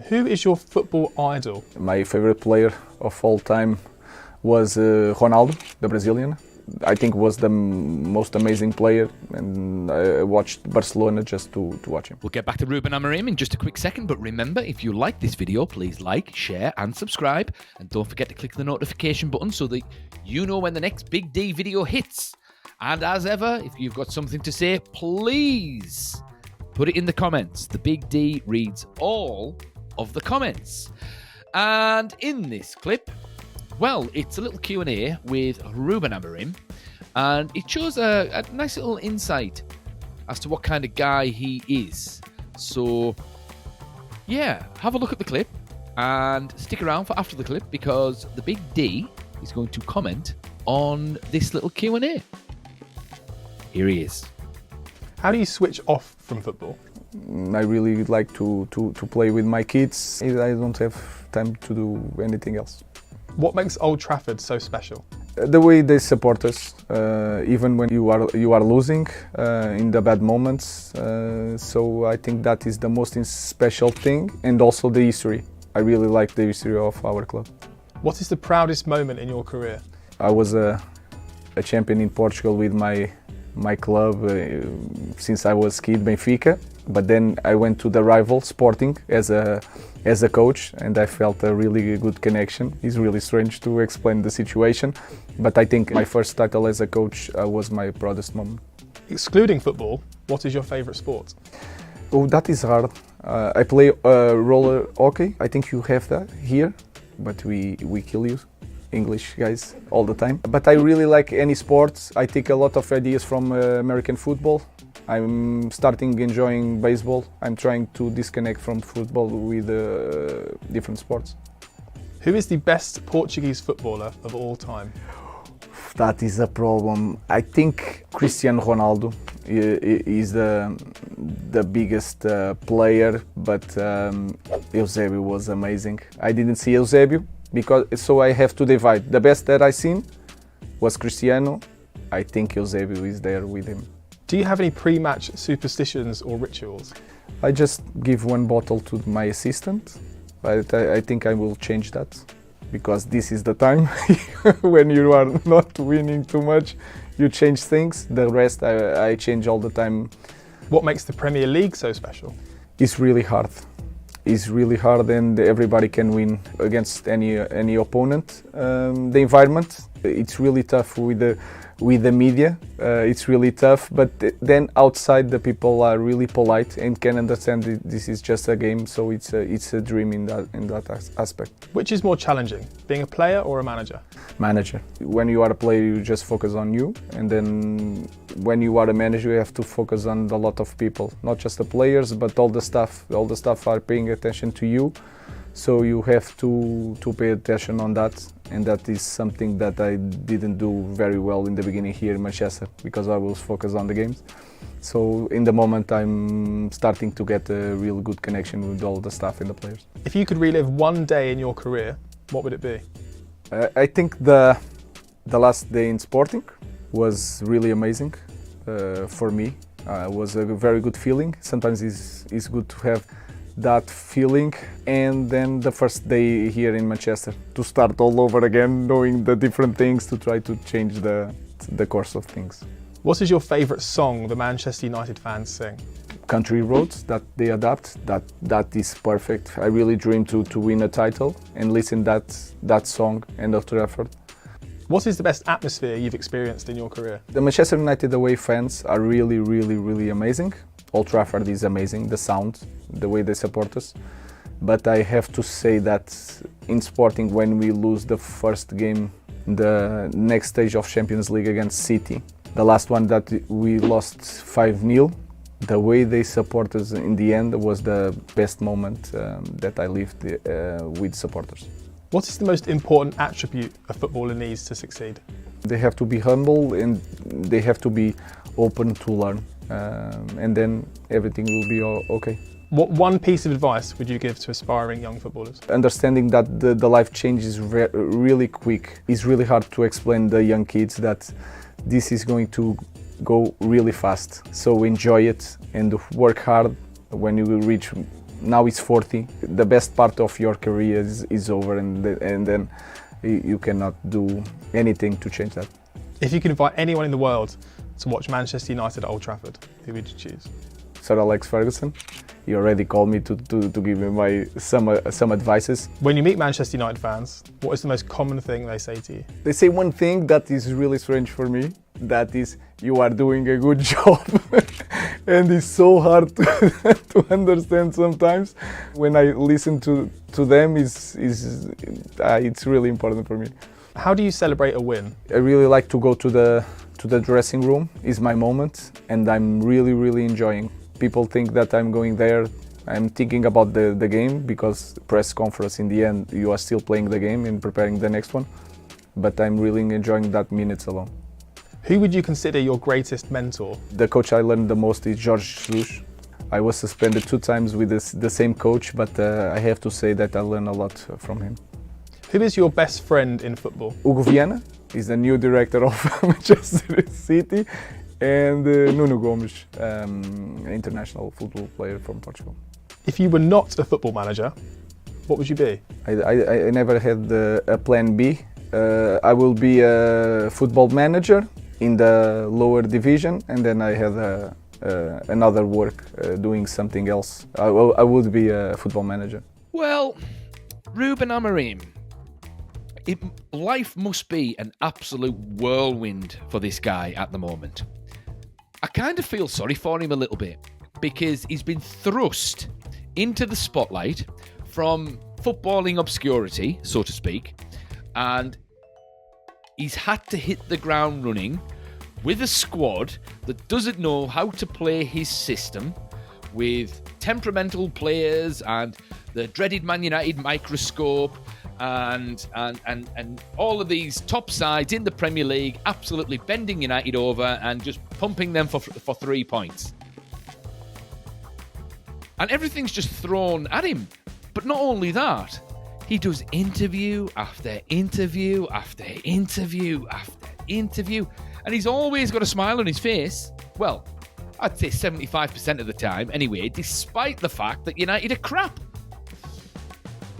Who is your football idol? My favorite player of all time was Ronaldo, the Brazilian. I think was the most amazing player, and I watched Barcelona just to watch him. We'll get back to Ruben Amorim in just a quick second, but remember, if you like this video, please like, share and subscribe, and don't forget to click the notification button so that you know when the next Big D video hits. And as ever, if you've got something to say, please put it in the comments. The Big D reads all of the comments. And in this clip, well, it's a little Q&A with Ruben Amorim, and it shows a nice little insight as to what kind of guy he is. So, yeah, have a look at the clip and stick around for after the clip, because the Big D is going to comment on this little Q&A. Here he is. How do you switch off from football? I really like to play with my kids. I don't have time to do anything else. What makes Old Trafford so special? The way they support us, even when you are losing in the bad moments. So I think that is the most special thing, and also the history. I really like the history of our club. What is the proudest moment in your career? I was a champion in Portugal with my club since I was a kid, Benfica. But then I went to the rival Sporting as a coach, and I felt a really good connection. It's really strange to explain the situation, but I think my first title as a coach was my proudest moment. Excluding football, what is your favourite sport? Oh, that is hard. I play roller hockey. I think you have that here, but we kill you English guys all the time. But I really like any sports. I take a lot of ideas from American football. I'm starting enjoying baseball. I'm trying to disconnect from football with different sports. Who is the best Portuguese footballer of all time? That is a problem. I think Cristiano Ronaldo is the biggest player, but Eusébio was amazing. I didn't see Eusébio, so I have to divide. The best that I seen was Cristiano. I think Eusébio is there with him. Do you have any pre-match superstitions or rituals? I just give one bottle to my assistant, but I think I will change that, because this is the time when you are not winning too much, you change things. The rest I change all the time. What makes the Premier League so special? It's really hard. It's really hard, and everybody can win against any opponent. The environment, it's really tough with the media. It's really tough, but then outside the people are really polite and can understand this is just a game, so it's a dream in that aspect. Which is more challenging, being a player or a manager? Manager. When you are a player, you just focus on you, and then when you are a manager, you have to focus on a lot of people, not just the players, but all the staff. All the staff are paying attention to you, so you have to pay attention on that. And that is something that I didn't do very well in the beginning here in Manchester, because I was focused on the games. So in the moment I'm starting to get a real good connection with all the staff and the players. If you could relive one day in your career, what would it be? I think the last day in Sporting was really amazing for me. It was a very good feeling. Sometimes it's good to have that feeling, and then the first day here in Manchester, to start all over again, knowing the different things, to try to change the course of things. What is your favourite song the Manchester United fans sing? Country Roads, that they adapt, that is perfect. I really dream to win a title and listen that song and Old Trafford. What is the best atmosphere you've experienced in your career? The Manchester United away fans are really, really, really amazing. Old Trafford is amazing, the sound, the way they support us. But I have to say that in Sporting, when we lose the first game, the next stage of Champions League against City, the last one that we lost 5-0, the way they support us in the end was the best moment that I lived with supporters. What is the most important attribute a footballer needs to succeed? They have to be humble, and they have to be open to learn. And then everything will be okay. What one piece of advice would you give to aspiring young footballers? Understanding that the life changes really quick. It's really hard to explain to the young kids that this is going to go really fast. So enjoy it and work hard. When you reach now he's 40. The best part of your career is over, and then you cannot do anything to change that. If you could invite anyone in the world to watch Manchester United at Old Trafford, who would you choose? Sir Alex Ferguson. He already called me to give me some advices. When you meet Manchester United fans, what is the most common thing they say to you? They say one thing that is really strange for me. That is, you are doing a good job. And it's so hard to understand sometimes. When I listen to them, it's really important for me. How do you celebrate a win? I really like to go to the dressing room. It's my moment, and I'm really enjoying. People think that I'm going there, I'm thinking about the game, because press conference, in the end, you are still playing the game and preparing the next one. But I'm really enjoying that minutes alone. Who would you consider your greatest mentor? The coach I learned the most is Jorge Jesus. I was suspended 2 times with the same coach, but I have to say that I learned a lot from him. Who is your best friend in football? Hugo Viana is the new director of Manchester City, and Nuno Gomes, an international football player from Portugal. If you were not a football manager, what would you be? I never had a plan B. I will be a football manager in the lower division, and then I had another work doing something else. I would be a football manager. Well, Ruben Amorim, life must be an absolute whirlwind for this guy at the moment. I kind of feel sorry for him a little bit, because he's been thrust into the spotlight from footballing obscurity, so to speak, and he's had to hit the ground running with a squad that doesn't know how to play his system, with temperamental players and the dreaded Man United microscope and all of these top sides in the Premier League absolutely bending United over and just pumping them for 3 points. And everything's just thrown at him. But not only that, he does interview after interview after interview after interview, and he's always got a smile on his face. Well, I'd say 75% of the time anyway, despite the fact that United are crap.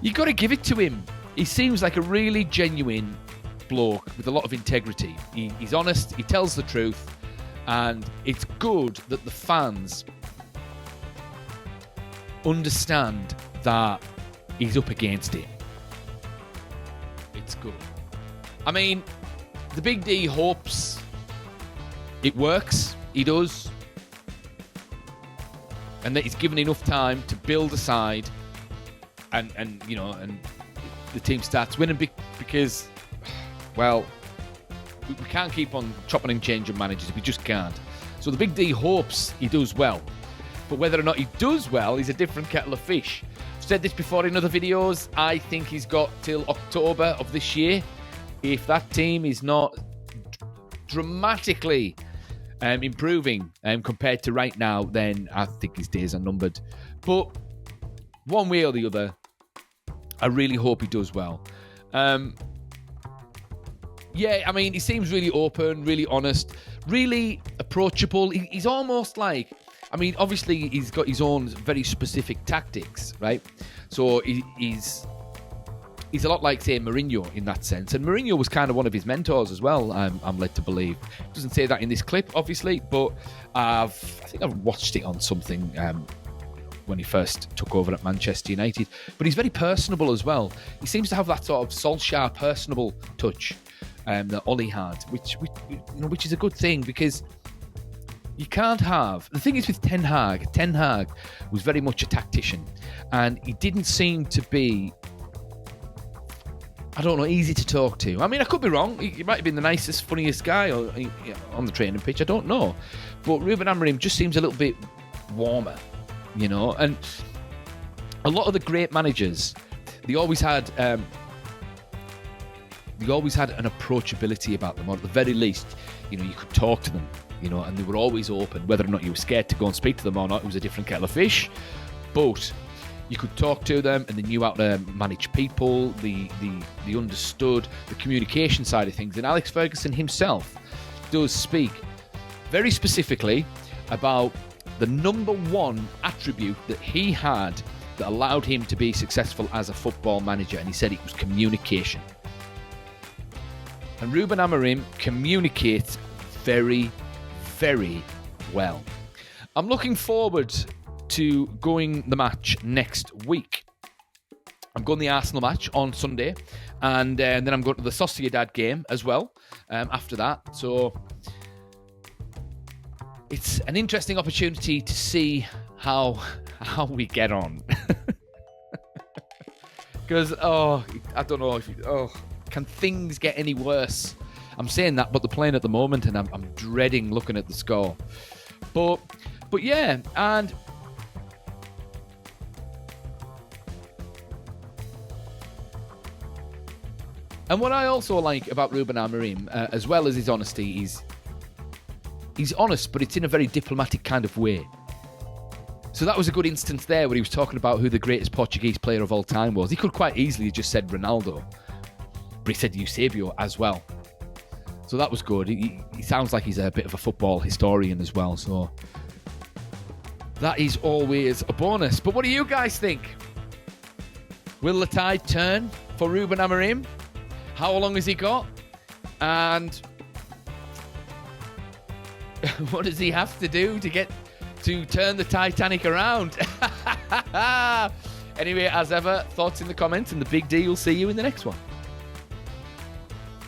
You got to give it to him. He seems like a really genuine bloke with a lot of integrity. He's honest, he tells the truth, and it's good that the fans understand that he's up against it. It's good. I mean, the Big D hopes it works. He does. And that he's given enough time to build a side, and the team starts winning because, well, we can't keep on chopping and changing managers. We just can't. So the Big D hopes he does well. But whether or not he does well is a different kettle of fish. I've said this before in other videos. I think he's got till October of this year. If that team is not dramatically improving compared to right now, then I think his days are numbered. But one way or the other, I really hope he does well. Yeah, I mean, he seems really open, really honest, really approachable. He's almost like, I mean, obviously he's got his own very specific tactics, right? So he's a lot like, say, Mourinho in that sense. And Mourinho was kind of one of his mentors as well, I'm led to believe. Doesn't say that in this clip, obviously, but I think I've watched it on something when he first took over at Manchester United. But he's very personable as well. He seems to have that sort of Solskjaer personable touch that Ollie had, which is a good thing, because you can't have... The thing is with Ten Hag was very much a tactician, and he didn't seem to be, I don't know, easy to talk to. I mean, I could be wrong. He might have been the nicest, funniest guy on the training pitch. I don't know. But Ruben Amorim just seems a little bit warmer, you know. And a lot of the great managers, they always had an approachability about them, or at the very least, you could talk to them, and they were always open. Whether or not you were scared to go and speak to them or not, it was a different kettle of fish. But you could talk to them, and they knew how to manage people. They understood the communication side of things. And Alex Ferguson himself does speak very specifically about the number one attribute that he had that allowed him to be successful as a football manager, and he said it was communication. And Ruben Amorim communicates very, very well. I'm looking forward to going the match next week. I'm going the Arsenal match on Sunday, and then I'm going to the Sociedad game as well after that. So it's an interesting opportunity to see how we get on. Because, I don't know, can things get any worse? I'm saying that, but they're playing at the moment, and I'm dreading looking at the score. But yeah, and what I also like about Ruben Amorim, as well as his honesty, he's honest, but it's in a very diplomatic kind of way. So that was a good instance there where he was talking about who the greatest Portuguese player of all time was. He could quite easily have just said Ronaldo, but he said Eusebio as well. So that was good. He sounds like he's a bit of a football historian as well. So that is always a bonus. But what do you guys think? Will the tide turn for Ruben Amorim? How long has he got? And what does he have to do to turn the Titanic around? Anyway, as ever, thoughts in the comments, and the Big D will see you in the next one.